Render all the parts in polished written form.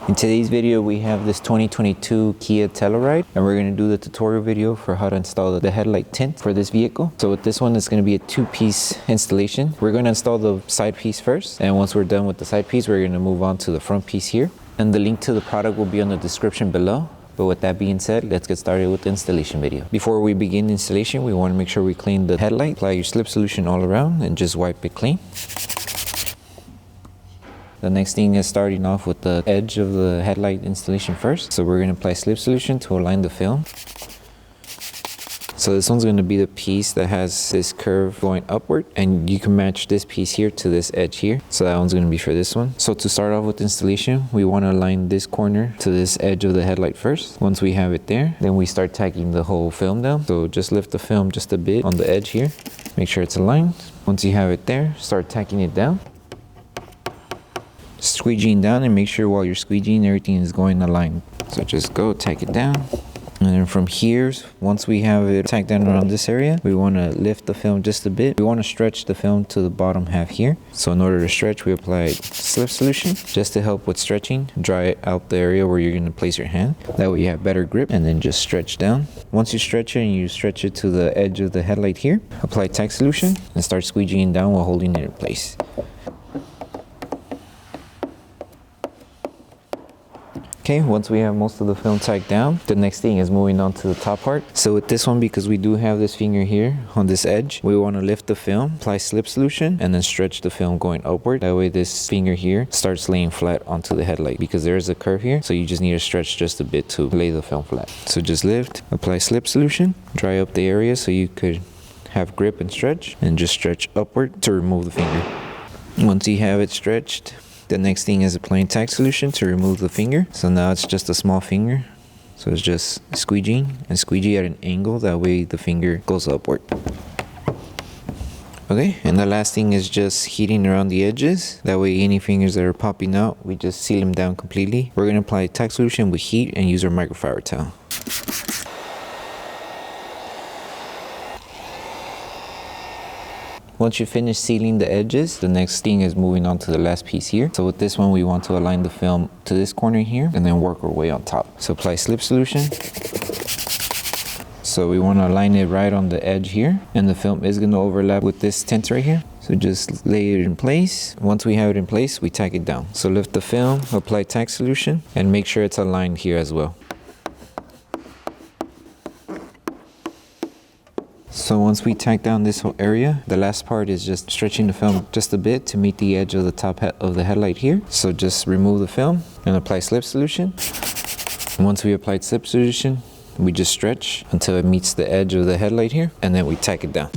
In today's video, we have this 2022 Kia Telluride, and we're going to do the tutorial video for how to install the headlight tint for this vehicle. So with this one, it's going to be a two-piece installation. We're going to install the side piece first, and once we're done with the side piece, we're going to move on to the front piece here. And the link to the product will be on the description below. But with that being said, let's get started with the installation video. Before we begin the installation, we want to make sure we clean the headlight. Apply your slip solution all around and just wipe it clean. The next thing is starting off with the edge of the headlight installation first. So we're going to apply slip solution to align the film. So this one's going to be the piece that has this curve going upward, and you can match this piece here to this edge here. So that one's going to be for this one. So to start off with installation, we want to align this corner to this edge of the headlight first. Once we have it there, then we start tacking the whole film down. So just lift the film just a bit on the edge here. Make sure it's aligned. Once you have it there, start tacking it down. Squeegeeing down, and make sure while you're squeegeeing everything is going aligned. So just go tack it down, and then from here, once we have it tacked down around this area, we want to lift the film just a bit. We want to stretch the film to the bottom half here. So in order to stretch, we apply slip solution just to help with stretching. Dry out the area where you're going to place your hand, that way you have better grip, and then just stretch down. Once you stretch it, and you stretch it to the edge of the headlight here, apply tack solution and start squeegeeing down while holding it in place. Okay, once we have most of the film tacked down, the next thing is moving on to the top part. So with this one, because we do have this finger here on this edge, we want to lift the film, apply slip solution, and then stretch the film going upward. That way this finger here starts laying flat onto the headlight, because there is a curve here, so you just need to stretch just a bit to lay the film flat. So just lift, apply slip solution, dry up the area so you could have grip and stretch, and just stretch upward to remove the finger. Once you have it stretched, the next thing is applying tack solution to remove the finger. So now it's just a small finger. So it's just squeegeeing and squeegee at an angle. That way the finger goes upward. Okay, and the last thing is just heating around the edges. That way any fingers that are popping out, we just seal them down completely. We're going to apply tack solution with heat and use our microfiber towel. Once you finish sealing the edges, the next thing is moving on to the last piece here. So with this one, we want to align the film to this corner here and then work our way on top. So apply slip solution. So we want to align it right on the edge here, and the film is going to overlap with this tint right here. So just lay it in place. Once we have it in place, we tack it down. So lift the film, apply tack solution, and make sure it's aligned here as well. So once we tack down this whole area, the last part is just stretching the film just a bit to meet the edge of the top of the headlight here. So just remove the film and apply slip solution. Once we applied slip solution, we just stretch until it meets the edge of the headlight here, and then we tack it down.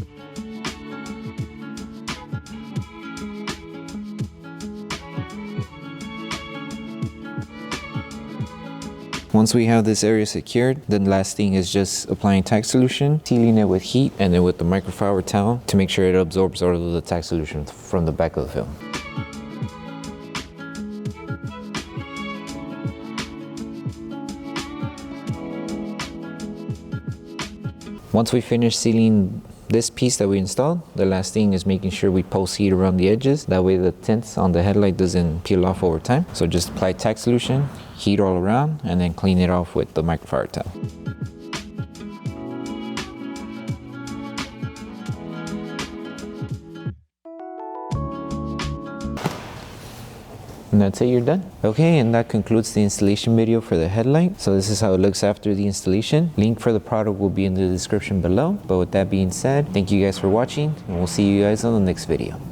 Once we have this area secured, the last thing is just applying tack solution, sealing it with heat, and then with the microfiber towel to make sure it absorbs all of the tack solution from the back of the film. Once we finish sealing this piece that we installed, the last thing is making sure we post heat around the edges. That way the tints on the headlight doesn't peel off over time. So just apply tack solution, heat all around, and then clean it off with the microfiber towel. And that's it, you're done. Okay, and that concludes the installation video for the headlight. So this is how it looks after the installation. Link for the product will be in the description below. But with that being said, thank you guys for watching, and we'll see you guys on the next video.